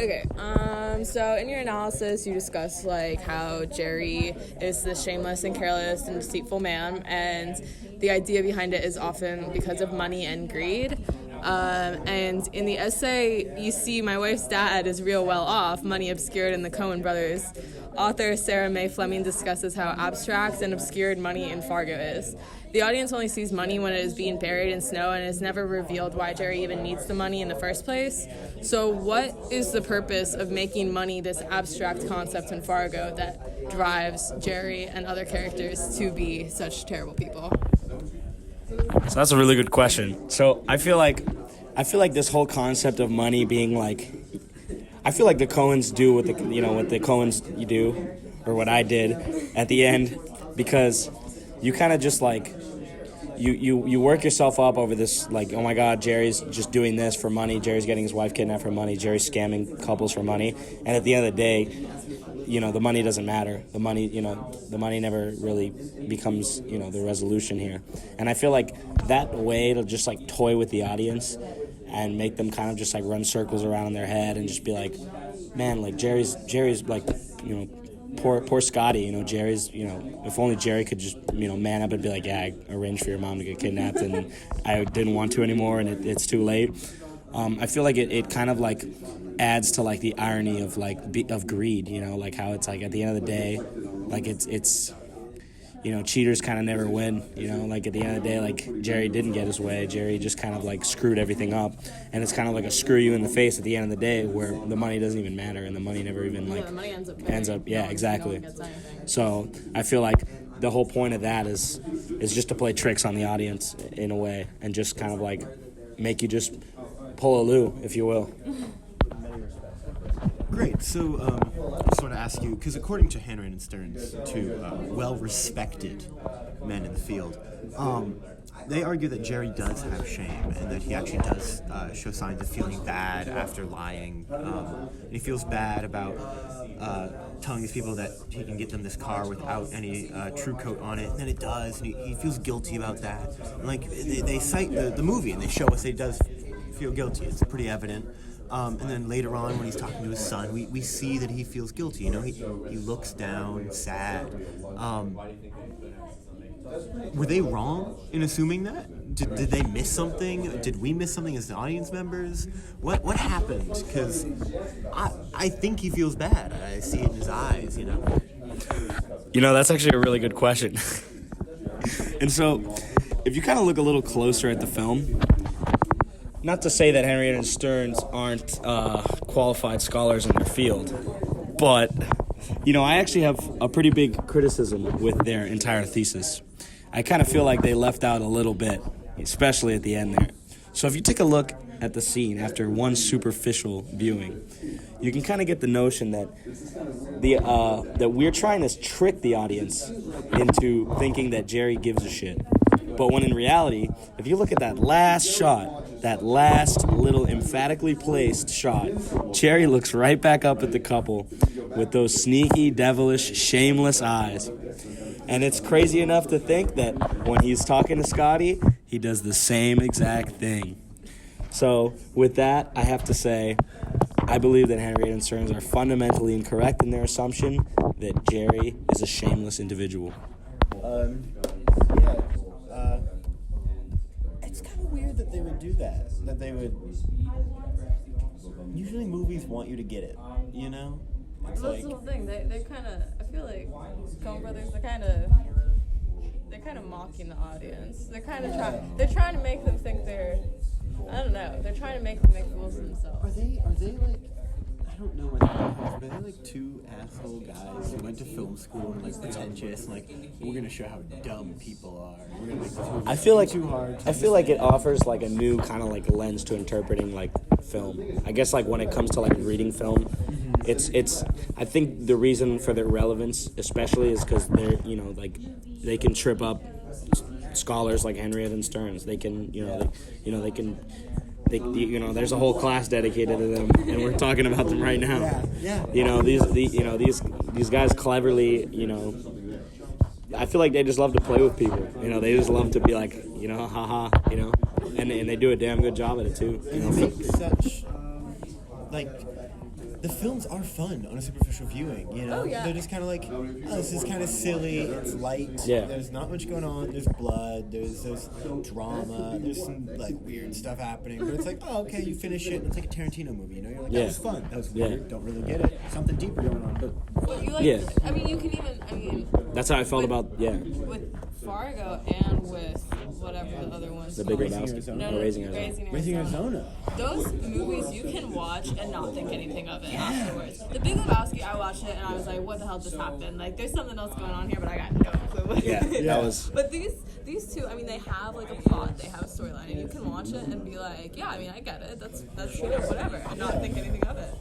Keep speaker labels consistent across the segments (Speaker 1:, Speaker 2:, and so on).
Speaker 1: Okay, so in your analysis, you discussed, like, how Jerry is this shameless and careless and deceitful man, and the idea behind it is often because of money and greed. And in the essay, you see my wife's dad is real well off, money obscured in the Coen brothers. Author Sarah Mae Fleming discusses how abstract and obscured money in Fargo is. The audience only sees money when it is being buried in snow, and it is never revealed why Jerry even needs the money in the first place. So what is the purpose of making money this abstract concept in Fargo that drives Jerry and other characters to be such terrible people?
Speaker 2: So that's a really good question. So I feel like this whole concept of money being like, I feel like the Coens do what the Coens do, or what I did at the end, because you kind of just like you work yourself up over this, like, oh my God, Jerry's just doing this for money. Jerry's getting his wife kidnapped for money. Jerry's scamming couples for money. And at the end of the day, the money doesn't matter. The money never really becomes, the resolution here. And I feel like that way to just like toy with the audience and make them kind of just like run circles around in their head and just be like, man, like Jerry's like, poor Scotty, Jerry's, if only Jerry could just, man up and be like, yeah, I arranged for your mom to get kidnapped and I didn't want to anymore and it's too late. I feel like it kind of like adds to like the irony of like of greed, like how it's like at the end of the day, like it's cheaters kind of never win, like at the end of the day, like Jerry didn't get his way. Jerry just kind of like screwed everything up, and it's kind of like a screw you in the face at the end of the day where the money doesn't even matter and the money never even like
Speaker 1: the money ends up
Speaker 2: yeah, exactly.
Speaker 1: No one gets anything.
Speaker 2: So I feel like the whole point of that is just to play tricks on the audience in a way and just kind of like make you just pull a Lou, if you will.
Speaker 3: Great. So I just want to ask you, because according to Hanrahan and Stearns, two well-respected men in the field, they argue that Jerry does have shame and that he actually does show signs of feeling bad after lying. And he feels bad about telling these people that he can get them this car without any true coat on it. And then it does, and he feels guilty about that. And like they cite the movie and they show us that he does feel guilty. It's pretty evident. And then later on, when he's talking to his son, we see that he feels guilty. He looks down, sad. Were they wrong in assuming that? Did they miss something? Did we miss something as the audience members? What happened? Because I think he feels bad. I see it in his eyes.
Speaker 2: That's actually a really good question. And so, if you kind of look a little closer at the film. Not to say that Hanrahan and Stearns aren't qualified scholars in their field, but, I actually have a pretty big criticism with their entire thesis. I kind of feel like they left out a little bit, especially at the end there. So if you take a look at the scene after one superficial viewing, you can kind of get the notion that that we're trying to trick the audience into thinking that Jerry gives a shit. But when in reality, if you look at that last shot, that last little emphatically placed shot, Jerry looks right back up at the couple with those sneaky, devilish, shameless eyes. And it's crazy enough to think that when he's talking to Scotty, he does the same exact thing. So with that, I have to say, I believe that Hanrahan and Stearns are fundamentally incorrect in their assumption that Jerry is a shameless individual.
Speaker 3: It's kind of weird that they would do that. That they would. Usually, movies want you to get it. It's
Speaker 1: That's the whole thing. They kind of. I feel like Coen Brothers. They're kind of mocking the audience. They're kind of trying. They're trying to make them think they're. I don't know. They're trying to make them make fools of themselves.
Speaker 3: Are they like? I don't know what they're but they're like two asshole guys who went to film school and like pretentious and like we're gonna show how dumb people are. We're gonna make this movie
Speaker 2: I feel like
Speaker 3: too hard.
Speaker 2: I feel like it offers like a new kind of like lens to interpreting like film. I guess like when it comes to like reading film, it's. I think the reason for their relevance, especially, is because they're like they can trip up scholars like Hanrahan and Stearns. They can they can. There's a whole class dedicated to them, and we're talking about them right now.
Speaker 3: Yeah.
Speaker 2: These guys cleverly, I feel like they just love to play with people. They just love to be like, haha, and they do a damn good job at it too.
Speaker 3: And they make such, like, the films are fun on a superficial viewing, you know?
Speaker 1: Oh, yeah.
Speaker 3: They're just kind of like, oh, this is kind of silly, it's light,
Speaker 2: Yeah.
Speaker 3: there's not much going on, there's blood, there's drama, there's some, like, weird stuff happening, but it's like, oh, okay, you finish it, and it's like a Tarantino movie, you know? You're like,
Speaker 2: Yeah.
Speaker 3: that was fun, that was
Speaker 2: Yeah.
Speaker 3: weird, don't really get it, something deeper going on, but
Speaker 1: But you like,
Speaker 2: Yeah.
Speaker 1: I mean, you can even,
Speaker 2: That's how I felt about
Speaker 1: with Fargo and with whatever the other one's
Speaker 2: the Big
Speaker 1: called.
Speaker 3: Raising
Speaker 2: Lebowski.
Speaker 3: Arizona.
Speaker 2: No, Raising Arizona.
Speaker 3: Raising Arizona.
Speaker 1: Those movies you can watch and not think anything of it afterwards. The Big Lebowski, I watched it and I was like, what the hell just happened? Like, there's something else going on here, but I got no clue.
Speaker 2: Yeah, that was.
Speaker 1: But these two, I mean, they have like a plot, they have a storyline, and you can watch it and be like, yeah, I mean, I get it. That's whatever, and not think anything of it.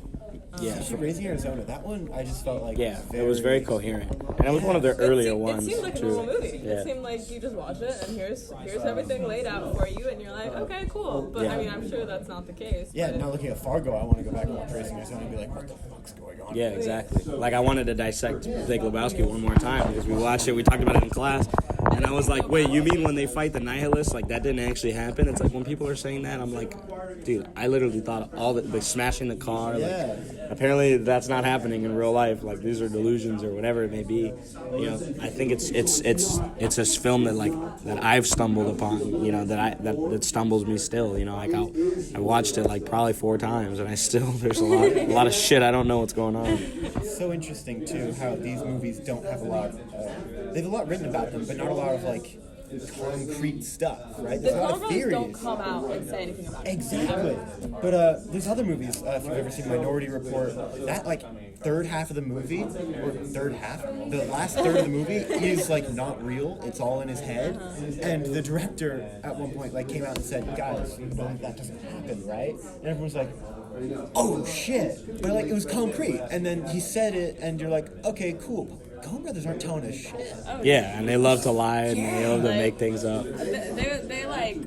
Speaker 2: Yeah.
Speaker 3: Especially Raising Arizona, that one I just felt like
Speaker 2: Yeah, it was very coherent, and it was one of their earlier ones
Speaker 1: It seemed like a
Speaker 2: too.
Speaker 1: normal movie.
Speaker 2: Yeah.
Speaker 1: It seemed like you just watch it and here's everything laid out for you, and you're like, okay, cool. But
Speaker 2: Yeah.
Speaker 1: I mean, I'm sure that's not the case.
Speaker 3: Yeah,
Speaker 1: but
Speaker 3: now looking at Fargo, I want to go back and watch Raising Arizona and be like, what the fuck's going on?
Speaker 2: Yeah, exactly. Like I wanted to dissect Big Lebowski one more time because we watched it, we talked about it in class, and I was like, wait, you mean when they fight the nihilists, like that didn't actually happen? It's like when people are saying that, I'm like, dude, I literally thought all the like smashing the car,
Speaker 3: Yeah.
Speaker 2: like apparently that's not happening in real life. Like these are delusions or whatever it may be. You know, I think it's a film that I've stumbled upon. You know, that stumbles me still. You know, like I watched it like probably 4 times, and I still there's a lot of shit I don't know what's going on.
Speaker 3: It's so interesting too how these movies don't have a lot. They have a lot written about them, but not a lot of like concrete stuff, right?
Speaker 1: the
Speaker 3: There's a lot of
Speaker 1: Coen
Speaker 3: theories.
Speaker 1: don't come out and say anything about it.
Speaker 3: Exactly. But there's other movies, if you've ever seen Minority Report, that like third half of the movie, or the last third of the movie is like not real. It's all in his head. And the director at one point like came out and said, guys, you know that doesn't happen, right? And everyone's like, oh shit. But like it was concrete. And then he said it and you're like, okay, cool. Coen Brothers aren't telling us shit.
Speaker 2: Yeah, and they love to lie and they love to
Speaker 1: Like,
Speaker 2: make things up.
Speaker 1: They like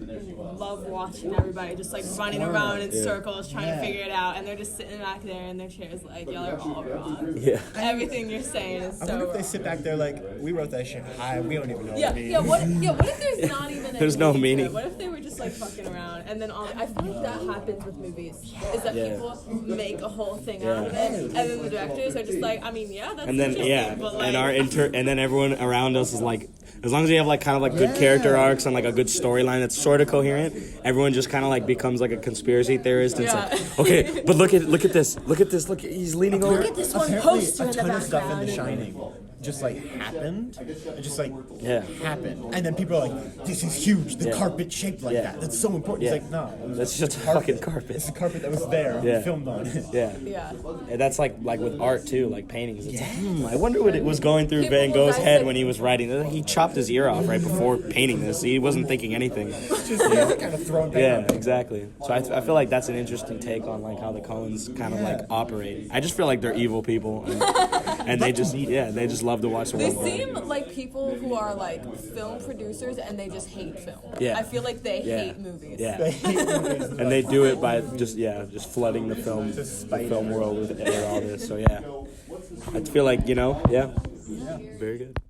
Speaker 1: love watching everybody just like running around in circles trying to figure it out, and they're just sitting back there in their chairs like, y'all are all wrong.
Speaker 2: Yeah.
Speaker 1: Everything you're saying is
Speaker 3: I
Speaker 1: so
Speaker 3: wonder if
Speaker 1: wrong.
Speaker 3: they sit back there like, we wrote that shit high, we don't even know
Speaker 1: Yeah,
Speaker 3: what it means.
Speaker 1: what if there's not even
Speaker 2: There's no meaning.
Speaker 1: to it? What if they were just like fucking around and then I feel like that happens with movies. Is that
Speaker 2: Yeah.
Speaker 1: people make a whole thing out of it, and then the directors are just like, I mean, yeah, that's
Speaker 2: And then
Speaker 1: interesting, but like,
Speaker 2: and then everyone around us is like, as long as you have like kind of like good character arcs and like a good storyline that's sort of coherent, everyone just kind of like becomes like a conspiracy theorist. And
Speaker 1: Yeah.
Speaker 2: it's like, okay, but look at this, he's leaning over.
Speaker 1: look at this one
Speaker 3: Apparently,
Speaker 1: poster in
Speaker 3: a
Speaker 1: the
Speaker 3: ton of stuff in
Speaker 1: background.
Speaker 3: The Shining just like happened. It just like
Speaker 2: Yeah.
Speaker 3: happened, and then people are like, "This is huge. The
Speaker 2: Yeah.
Speaker 3: carpet shaped like
Speaker 2: Yeah.
Speaker 3: that. That's so important."
Speaker 2: Yeah.
Speaker 3: It's like, no,
Speaker 2: That's just a fucking carpet.
Speaker 3: It's a carpet that was there.
Speaker 2: Yeah.
Speaker 3: We filmed on it.
Speaker 2: Yeah.
Speaker 1: Yeah.
Speaker 2: And that's like with art too, like paintings. It's like, I wonder what it was going through
Speaker 1: People
Speaker 2: Van
Speaker 1: will
Speaker 2: Gogh's head
Speaker 1: dissect-
Speaker 2: when he was writing. He chopped his ear off right before painting this. He wasn't thinking anything.
Speaker 3: Just kind of thrown
Speaker 2: Yeah,
Speaker 3: down.
Speaker 2: exactly. So I feel like that's an interesting take on like how the Coens kind of like operate. I just feel like they're evil people, and they just love to watch the
Speaker 1: They
Speaker 2: world burn.
Speaker 1: seem like people who are like film producers and they just hate film.
Speaker 2: Yeah.
Speaker 1: I feel like they
Speaker 2: Yeah.
Speaker 1: hate movies.
Speaker 2: Yeah.
Speaker 3: They hate movies.
Speaker 2: And they do it by just flooding the film world with all this. So yeah, I feel like very good.